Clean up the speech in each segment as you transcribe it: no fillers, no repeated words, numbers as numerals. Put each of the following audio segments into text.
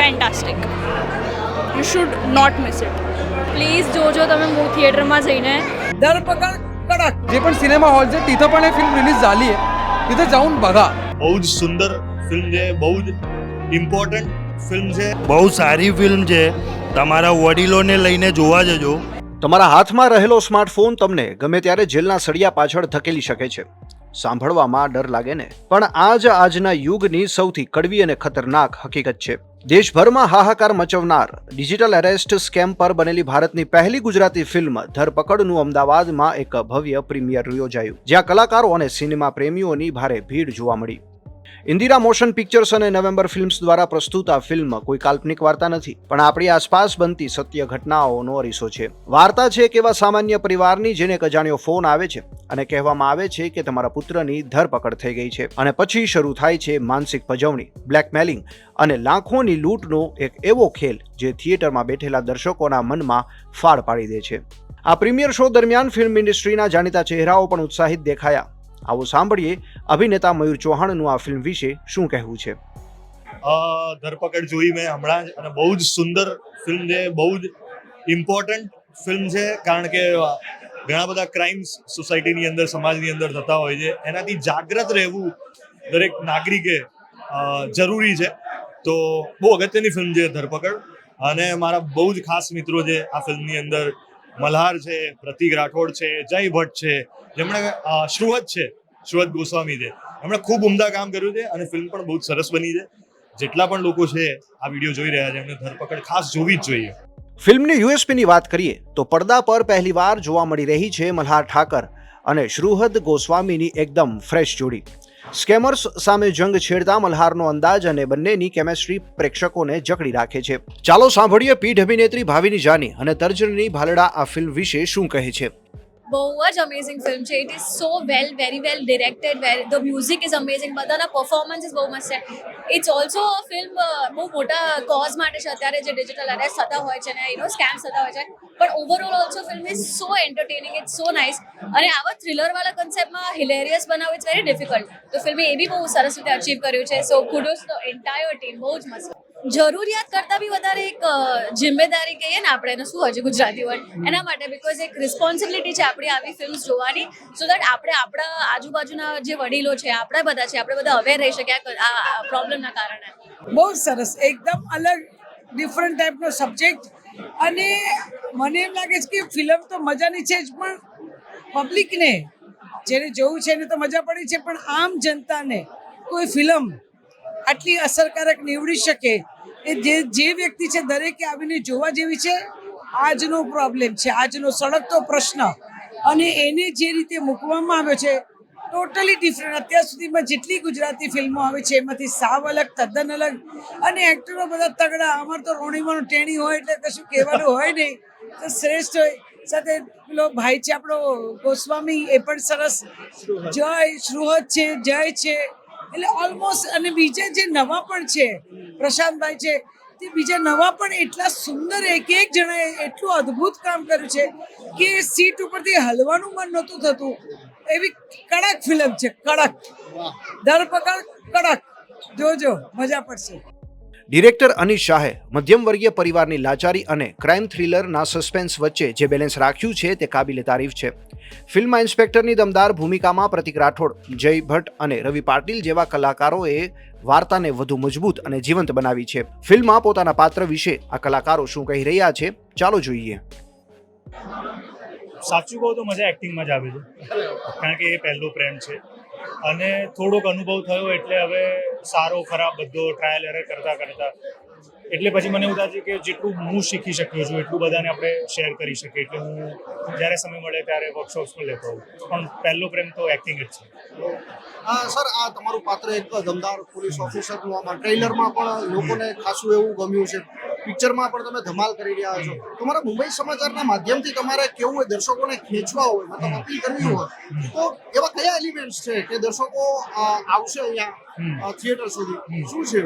Fantastic. You should not miss it. Please જોજો તમે થિયેટરમાં જઈને. धरपकड कडक. जे पण सिनेमा हॉल છે तिथं पण हे फिल्म रिलीज झाली आहे, तिथे जाऊन बघा. બહુ જ સુંદર ફિલ્મ છે, બહુ જ ઇમ્પોર્ટન્ટ ફિલ્મ છે. બહુ સારી ફિલ્મ છે, તમારા વડીલોને લઈને જોવા જજો. તમારા હાથમાં રહેલો સ્માર્ટફોન તમને ગમે ત્યારે જેલના સળિયા પાછળ ધકેલી શકે છે. સાંભળવામાં ડર લાગે ને, પણ આ જ આજના યુગની સૌથી કડવી અને ખતરનાક હકીકત છે. દેશભરમાં હાહાકાર મચવનાર ડિજિટલ એરેસ્ટ સ્કેમ પર બનેલી ભારતની પહેલી ગુજરાતી ફિલ્મ ધરપકડનું અમદાવાદમાં એક ભવ્ય પ્રીમિયર યોજાયું, જ્યાં કલાકારો અને સિનેમા પ્રેમીઓની ભારે ભીડ જોવા મળી. ઇન્દિરા મોશન પિક્ચર્સ અને નવેમ્બર ફિલ્મ્સ દ્વારા પ્રસ્તુત આ ફિલ્મ કોઈ કાલ્પનિક વાર્તા નથી, પણ આપણી આસપાસ બનતી સત્ય ઘટનાઓનો અરીસો છે. વાર્તા છે એક એવા સામાન્ય પરિવારની જેને એક અજાણ્યો ફોન આવે છે અને કહેવામાં આવે છે કે તમારા પુત્રની ધરપકડ થઈ ગઈ છે, અને પછી શરૂ થાય છે માનસિક પજવણી, બ્લેકમેલિંગ અને લાખોની લૂંટનો એક એવો ખેલ જે થિયેટરમાં બેઠેલા દર્શકોના મનમાં ફાળ પાડી દે છે. આ પ્રીમિયર શો દરમિયાન ફિલ્મ ઇન્ડસ્ટ્રીના જાણીતા ચહેરાઓ પણ ઉત્સાહિત દેખાયા. આવો સાંભળીએ અભિનેતા મયુર ચૌહાણનું આ ફિલ્મ વિશે શું કહેવું છે. ધરપકડ જોઈ મેં હમણાં જ, અને બહુ જ સુંદર ફિલ્મ છે, બહુ જ ઇમ્પોર્ટન્ટ ફિલ્મ છે, કારણ કે ઘણા બધા ક્રાઇમ્સ સોસાયટીની અંદર, સમાજની અંદર થતા હોય છે, એનાથી જાગૃત રહેવું દરેક નાગરિકે જરૂરી છે. તો બહુ અગત્યની ફિલ્મ છે ધરપકડ. અને મારા બહુ જ ખાસ મિત્રો છે આ ફિલ્મની અંદર. મલ્હાર છે, પ્રતિક રાઠોડ છે, જય ભટ્ટ છે, જેમણે શ્રુહદ ગોસ્વામી છે, એમણે ખૂબ ઉમદા કામ કર્યું છે, અને ફિલ્મ પણ બહુ જ સરસ બની છે. જેટલા પણ લોકો છે આ વિડીયો જોઈ રહ્યા છે એમને ધરપકડ ખાસ જોવી જ જોઈએ. ફિલ્મની યુએસપીની વાત કરીએ તો પડદા પર પહેલીવાર જોવા મળી રહી છે મલ્હાર ઠાકર અને શ્રુહદ ગોસ્વામીની એકદમ ફ્રેશ જોડી. સ્કેમર્સ સામે જંગ છેડતા મલ્હારનો અંદાજ અને બંનેની કેમેસ્ટ્રી પ્રેક્ષકોને જકડી રાખે છે. ચાલો સાંભળીએ પીઢ અભિનેત્રી ભાવિની જાની અને તર્જની ભાલડા આ ફિલ્મ વિશે શું કહે છે. બહુ જ અમેઝિંગ ફિલ્મ છે. It is so very well directed. The music is amazing. બધાના પરફોર્મન્સીસ બહુ મસ્ત છે. ઇટ્સ ઓલ્સો અ ફિલ્મ બહુ મોટા કોઝ માટે છે અત્યારે, જે ડિજિટલ અરેસ્ટ થતા હોય છે ને સ્કેમ્સ થતા હોય છે, પણ overall also film is so entertaining. It's so nice. અને આવા થ્રિલરવાળા કન્સેપ્ટમાં હિલેરિયસ બનાવવું ઇટ્સ વેરી ડિફિકલ્ટ. તો ફિલ્મે એ બી બહુ સરસ રીતે અચીવ કર્યું છે. સો કુડોસ ધ એન્ટાયર ટીમ. બહુ જ મસ્ત. જરૂરિયાત કરતાં બી વધારે એક જિમ્મેદારી કહીએ ને આપણે, એને શું હોય છે ગુજરાતી વર્ડ, એના માટે, બિકોઝ એક રિસ્પોન્સિબિલિટી છે આપણી આવી ફિલ્મ્સ જોવાની, સો દેટ આપણે આપણા આજુબાજુના જે વડીલો છે, આપણે બધા અવેર રહી શકીએ આ પ્રોબ્લેમના કારણે. બહુ સરસ, એકદમ અલગ ડિફરન્ટ ટાઈપનો સબ્જેક્ટ. અને મને એમ લાગે છે કે ફિલ્મ તો મજાની છે જ, પણ પબ્લિકને જેને જોવું છે એને તો મજા પડી છે, પણ આમ જનતાને કોઈ ફિલ્મ આટલી અસરકારક નીવડી શકે એ જે વ્યક્તિ છે દરેકે આવીને જોવા જેવી છે. આજનો પ્રોબ્લેમ છે, આજનો સળગતો પ્રશ્ન, અને એને જે રીતે મૂકવામાં આવ્યો છે ટોટલી ડિફરન્ટ. અત્યાર સુધીમાં જેટલી ગુજરાતી ફિલ્મો આવે છે એમાંથી સાવ અલગ, તદ્દન અલગ, અને એક્ટરો બધા તગડા. અમારે તો રોણીમાંનું ટેણી હોય એટલે કશું કહેવાનું હોય નહીં, તો શ્રેષ્ઠ હોય. સાથે પેલો ભાઈ છે આપણો ગોસ્વામી, એ પણ સરસ. શ્રુહદ છે, જય છે, એટલે ઓલમોસ્ટ. અને બીજા જે નવા પણ છે, પ્રશાંતભાઈ છે, તે બીજા નવા પણ એટલા સુંદર, એક જણાએ એટલું અદ્ભુત કામ કર્યું છે કે સીટ ઉપરથી હલવાનું મન નહોતું થતું. એવી કડક ફિલ્મ છે, કડક. ધરપકડ કડક. જોજો, મજા પડશે. ડિરેક્ટર અનીશ શાહે મધ્યમ વર્ગીય પરિવારની લાચારી અને ક્રાઇમ થ્રિલરના સસ્પેન્સ વચ્ચે જે બેલેન્સ રાખ્યું છે તે કાબિલે તારીફ છે. ફિલ્મમાં ઇન્સ્પેક્ટરની દમદાર ભૂમિકામાં પ્રતિક રાઠોડ, જય ભટ્ટ અને રવિ પાટીલ જેવા કલાકારોએ વાર્તાને વધુ મજબૂત અને જીવંત બનાવી છે. ફિલ્મમાં પોતાના પાત્ર વિશે આ કલાકારો શું કહી રહ્યા છે, ચાલો જોઈએ. સાચું કહું તો મજા એક્ટિંગમાં જ આવે છે, કારણ કે એ પહેલો પ્રેમ છે, અને થોડોક અનુભવ થયો એટલે હવે સારો ખરાબ બધો ટ્રાયલ એરર કરતા એટલે પછી મને એવું થાય છે કે જેટલું હું શીખી શક્યો છું એટલું બધાને આપણે શેર કરી શકીએ. એટલે હું જ્યારે સમય મળે ત્યારે વર્કશોપ્સ પણ લેતો હોઉં, પણ પહેલો પ્રેમ તો એક્ટિંગ જ છે. સર, આ તમારું પાત્ર એક દમદાર પોલીસ ઓફિસરનું આમાં ટ્રેલરમાં પણ લોકોને ખાસું એવું ગમ્યું છે, પિક્ચરમાં પણ તમે ધમાલ કરી રહ્યા છો. તમારા મુંબઈ સમાચારના માધ્યમથી તમારે કેવું હોય, દર્શકોને ખેંચવા હોય, મતલબ અપીલ કરવી હોય, તો એવા કયા એલિમેન્ટ્સ છે કે દર્શકો આવશે અહીંયા થિયેટર સુધી, શું છે?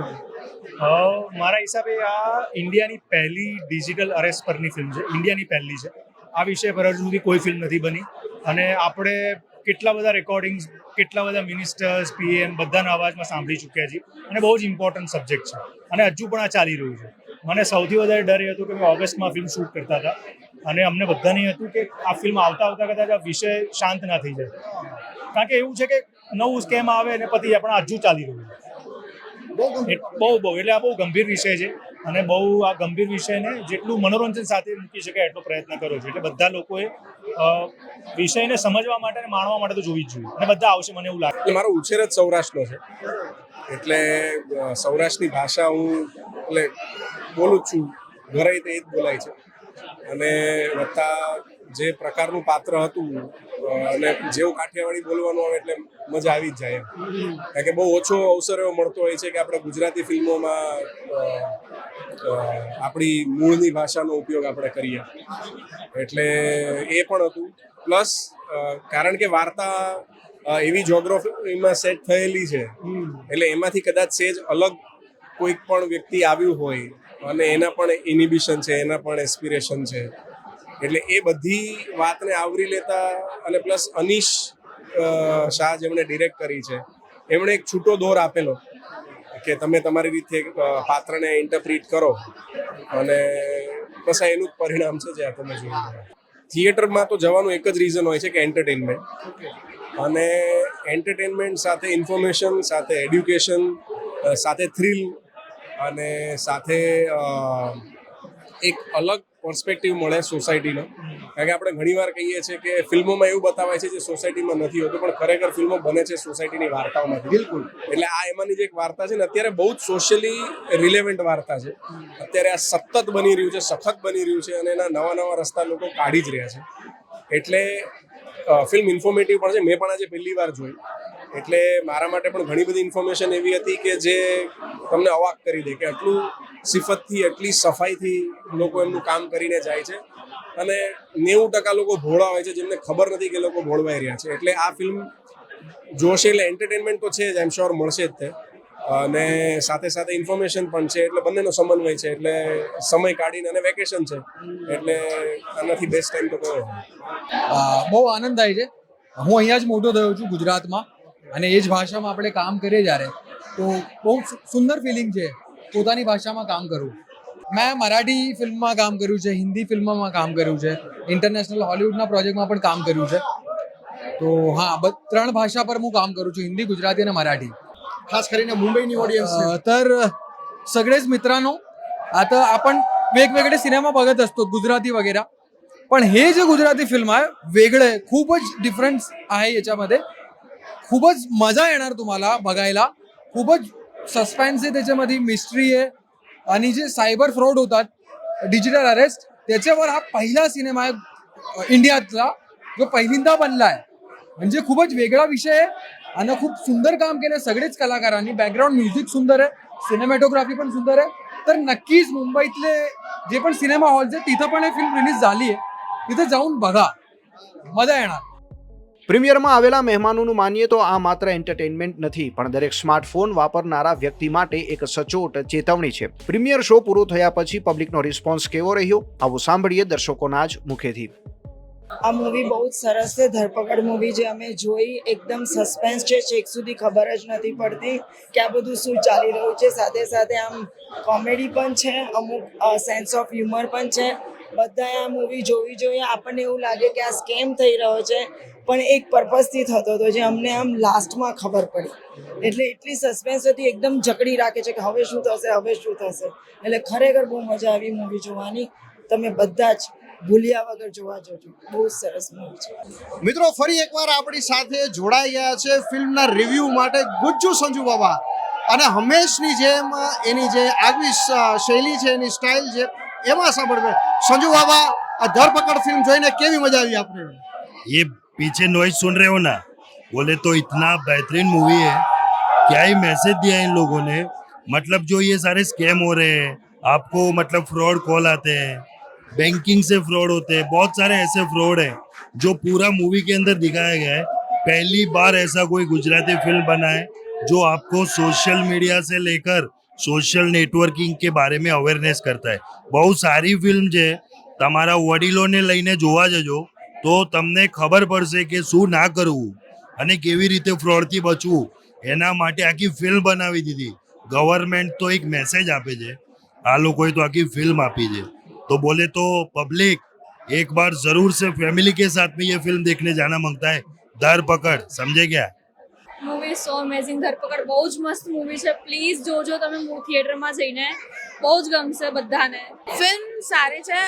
મારા હિસાબે આ ઇન્ડિયાની પહેલી ડિજિટલ અરેસ્ટ પરની ફિલ્મ છે. ઇન્ડિયાની પહેલી છે. આ વિષય પર હજુ સુધી કોઈ ફિલ્મ નથી બની, અને આપણે કેટલા બધા રેકોર્ડિંગ્સ, કેટલા બધા મિનિસ્ટર્સ, પીએમ બધાના અવાજમાં સાંભળી ચૂક્યા છીએ અને બહુ જ ઇમ્પોર્ટન્ટ સબ્જેક્ટ છે અને હજુ પણ આ ચાલી રહ્યું છે. મને સૌથી વધારે ડર એ હતો કે અમે ઓગસ્ટમાં ફિલ્મ શૂટ કરતા હતા અને અમને બધાને હતું કે આ ફિલ્મ આવતા કદાચ આ વિષય શાંત ના થઈ જાય, કારણ કે એવું છે કે નવું સ્કેમ આવે અને પતી જાય, પણ હજુ ચાલી રહ્યું છે. બહુ એટલે આ બહુ ગંભીર વિષય છે અને બહુ આ ગંભીર વિષયને જેટલું મનોરંજન સાથે મૂકી શકાય એટલો પ્રયત્ન કર્યો છે. એટલે બધા લોકોએ વિષયને સમજવા માટે અને માણવા માટે તો જોવી જ જોઈએ અને બધા આવશે મને એવું લાગે. મારો ઉછેર જ સૌરાષ્ટ્રનો છે એટલે સૌરાષ્ટ્રની ભાષા હું એટલે બોલું જ છું, ઘરે તે જ બોલાય છે અને વત્તા જે પ્રકારનું પાત્ર હતું અને જેવું કાઠિયાવાડી બોલવાનું આવે એટલે મજા આવી જ જાય એમ. કારણ કે બહુ ઓછો અવસર એવો મળતો હોય છે કે આપણે ગુજરાતી ફિલ્મોમાં આપણી મૂળની ભાષાનો ઉપયોગ આપણે કરીએ, એટલે એ પણ હતું. પ્લસ કારણ કે વાર્તા એવી જોગ્રાફીમાં સેટ થયેલી છે એટલે એમાંથી કદાચ સેજ અલગ કોઈક પણ વ્યક્તિ આવ્યું હોય અને એના પણ ઇનિબિશન છે, એના પણ એસ્પિરેશન છે, એટલે એ બધી વાતને આવરી લેતા અને પ્લસ અનીશ શાહ જેમણે ડિરેક્ટ કરી છે એમણે એક છૂટો દોર આપેલો કે તમે તમારી રીતે પાત્રને ઇન્ટરપ્રિટ કરો અને બસ આ એનું જ પરિણામ છે જે તમે જોયું. થિયેટરમાં તો જવાનું એક જ રીઝન હોય છે કે એન્ટરટેનમેન્ટ, અને એન્ટરટેનમેન્ટ સાથે ઇન્ફોર્મેશન, સાથે એડ્યુકેશન, સાથે થ્રિલ અને સાથે એક અલગ પર્સપેક્ટિવ મળે સોસાયટીનો. કારણ કે આપણે ઘણીવાર કહીએ છીએ કે ફિલ્મોમાં એવું બતાવાય છે જે સોસાયટીમાં નથી હોતું, પણ ખરેખર ફિલ્મો બને છે સોસાયટીની વાર્તાઓમાંથી. બિલકુલ. એટલે આ એમાંની જે એક વાર્તા છે ને અત્યારે બહુ જ સોશિયલી રિલેવન્ટ વાર્તા છે. અત્યારે આ સતત બની રહ્યું છે, સખત બની રહ્યું છે અને એના નવા નવા રસ્તા લોકો કાઢી જ રહ્યા છે. એટલે ફિલ્મ ઇન્ફોર્મેટિવ પણ છે. મેં પણ આજે પહેલી વાર જોઈ એટલે મારા માટે પણ ઘણી બધી ઇન્ફોર્મેશન એવી હતી કે જે તમને અવાક કરી દે કે આટલું સિફતથી, એટલી સફાઈથી લોકો એમનું કામ કરીને જાય છે અને 90% લોકો ભોળા હોય છે જેમને ખબર નથી કે લોકો ભોળવાઈ રહ્યા છે. એટલે આ ફિલ્મ જોશે એટલે એન્ટરટેનમેન્ટ તો છે જ, આઈ એમ શ્યોર મળશે જ તે, અને સાથે સાથે ઇન્ફોર્મેશન પણ છે. એટલે બંનેનો સમન્વય છે. એટલે સમય કાઢીને અને વેકેશન છે એટલે આનાથી બેસ્ટ ટાઈમ તો કયો. બહુ આનંદ થાય છે. હું અહીંયા જ મોટો થયો છું ગુજરાતમાં, અને એ જ ભાષામાં આપણે કામ કરીએ જ્યારે તો બહુ સુંદર ફિલિંગ છે પોતાની ભાષામાં કામ કરવું. મેં મરાઠી ફિલ્મમાં કામ કર્યું છે, હિન્દી ફિલ્મમાં કામ કર્યું છે, ઇન્ટરનેશનલ હોલિવૂડના પ્રોજેક્ટમાં પણ કામ કર્યું છે. તો હા, 3 ભાષા પર હું કામ કરું છું, हिंदी, गुजराती અને मराठी. ખાસ કરીને मुंबईની ऑडियन्स तर सगळेच मित्रांनो, आता आपण वेगवेगळे सिनेमा बघत असतो गुजराती वगैरे, पण हे जे गुजराती फिल्म आहे वेगळं आहे, खूपच डिफरन्स आहे याच्यामध्ये. खूपच मजा येणार तुम्हाला बघायला. खूपच सस्पेन्स आहे त्याच्यामध्ये, मिस्ट्री आहे आणि जे सायबर फ्रॉड होतात, डिजिटल अरेस्ट, त्याच्यावर हा पहिला सिनेमा आहे इंडियातला जो पहिल्यांदा बनला आहे. म्हणजे खूपच वेगळा विषय आहे आणि खूप सुंदर काम केलं सगळेच कलाकारांनी. बॅकग्राऊंड म्युझिक सुंदर आहे, सिनेमॅटोग्राफी पण सुंदर आहे. तर नक्कीच मुंबईतले जे पण सिनेमा हॉल्स आहेत तिथं पण हे फिल्म रिलीज झाली आहे, तिथे जाऊन बघा, मजा येणार. પ્રીમિયરમાં આવેલા મહેમાનોનું માનીએ તો આ માત્ર એન્ટરટેનમેન્ટ નથી, પણ દરેક સ્માર્ટફોન વાપરનારા વ્યક્તિ માટે એક સચોટ ચેતવણી છે. પ્રીમિયર શો પૂરો થયા પછી પબ્લિકનો રિસ્પોન્સ કેવો રહ્યો, આવો સાંભળીએ દર્શકોના જ મુખેથી. આ મૂવી બહુ જ સરસ છે. ધરપકડ મૂવી જે અમે જોઈ એકદમ સસ્પેન્સ છે, છેક સુધી ખબર જ નથી પડતી કે આ બધું શું ચાલી રહ્યું છે. સાથે સાથે આમ કોમેડી પણ છે, અમુક સેન્સ ઓફ હ્યુમર પણ છે. બધાએ આ મૂવી જોવી જોઈએ. આપણને એવું લાગે કે આ સ્કેમ થઈ રહ્યો છે પણ એક પર્પઝથી થતો હતો જે અમને આમ લાસ્ટમાં ખબર પડી. એટલે એટલી સસ્પેન્સ હતી, એકદમ જકડી રાખે છે કે હવે શું થશે, હવે શું થશે. એટલે ખરેખર બહુ મજા આવી મૂવી જોવાની. તમે બધા જ ભૂલ્યા વગર જોવા જજો. બહુ સરસ મૂવી છે. મિત્રો ફરી એકવાર આપણી સાથે જોડાઈ ગયા છે ફિલ્મના રિવ્યૂ માટે ગુજ્જુ સંજુ બાબા, અને હંમેશની જેમ એની જે આગવી શૈલી છે, એની સ્ટાઇલ છે, એમાં સાંભળવે. संजू बाबा, धरपकड़ फिल्म જોઈને કેવી મજા આવી આપને? ये पीछे नॉइज सुन रहे हो ना, बोले तो इतना बेहतरीन मूवी है. क्या ही मैसेज दिया इन लोगों ने. मतलब जो ये सारे स्कैम हो रहे हैं, आपको मतलब फ्रॉड कॉल आते हैं, बैंकिंग से फ्रॉड होते हैं, बहुत सारे ऐसे फ्रॉड हैं जो पूरा मूवी के अंदर दिखाया गया है. पहली बार ऐसा कोई गुजराती फिल्म बना है जो आपको सोशल मीडिया से लेकर सोशल नेटवर्किंग के बारे में अवेरनेस करता है. બહુ સારી ફિલ્મ છે, તમારા વડીલોને લઈને જોવા જજો. તો તમને ખબર પડશે કે શું ના કરવું અને કેવી રીતે ફ્રોડથી બચવું. એના માટે આખી ફિલ્મ બનાવી દીધી. ગવર્મેન્ટ તો એક મેસેજ આપે છે, આ લોકોએ તો આખી ફિલ્મ આપી છે. तो बोले तो पब्लिक एक बार जरूर से फैमिली के साथ में ये फिल्म देखने जाना मांगता है. धरपकड़, समझे क्या? મૂવી સો અમેઝિંગ. ધરપકડ બહુ જ મસ્ત મૂવી છે. પ્લીઝ જોજો તમે થિયેટરમાં જઈને, બહુ જ ગમશે બધાને. ફિલ્મ સારી છે.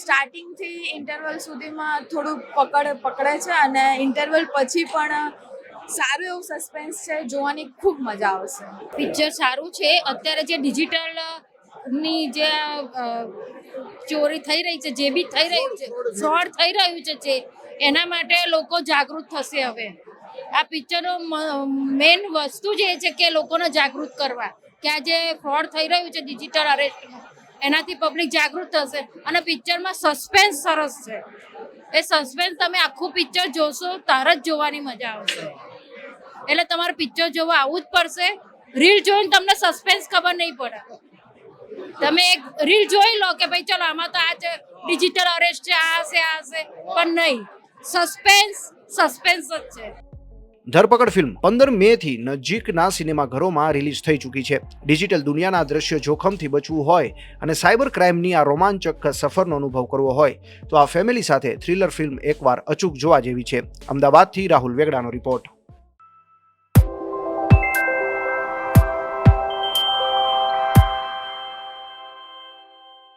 સ્ટાર્ટિંગથી ઇન્ટરવલ સુધીમાં થોડું પકડે છે અને ઇન્ટરવલ પછી પણ સારું એવું સસ્પેન્સ છે, જોવાની ખૂબ મજા આવશે. પિક્ચર સારું છે. અત્યારે જે ડિજિટલ ની જે ચોરી થઈ રહી છે, જે બી થઈ રહ્યું છે, ફ્રોડ થઈ રહ્યું છે, એના માટે લોકો જાગૃત થશે. હવે આ પિક્ચરનો મેઇન વસ્તુ જ એ છે કે લોકોને જાગૃત કરવા કે આ જે ફ્રોડ થઈ રહ્યું છે ડિજિટલ અરેસ્ટનું, એનાથી પબ્લિક જાગૃત થશે. અને પિક્ચરમાં સસ્પેન્સ સરસ છે. એ સસ્પેન્સ તમે આખું પિક્ચર જોશો તાર જ જોવાની મજા આવશે. એટલે તમારે પિક્ચર જોવા આવવું જ પડશે. રીલ જોઈને તમને સસ્પેન્સ ખબર નહીં પડે. તમે એક રીલ જોઈ લો કે ભાઈ ચલો આમાં તો આ છે ડિજિટલ અરેસ્ટ છે, આ હશે, પણ નહીં, સસ્પેન્સ જ છે. ધરપકડ ફિલ્મ 15 મે થી નજીકના સિનેમાઘરોમાં રિલીઝ થઈ ચૂકી છે. ડિજિટલ દુનિયાના દ્રશ્ય જોખમથી બચવું હોય અને સાયબર ક્રાઇમની આ રોમાંચક સફરનો અનુભવ કરવો હોય તો આ ફેમિલી સાથે થ્રિલર ફિલ્મ એકવાર અચૂક જોવા જેવી છે. અમદાવાદથી રાહુલ વેગડાનો રિપોર્ટ.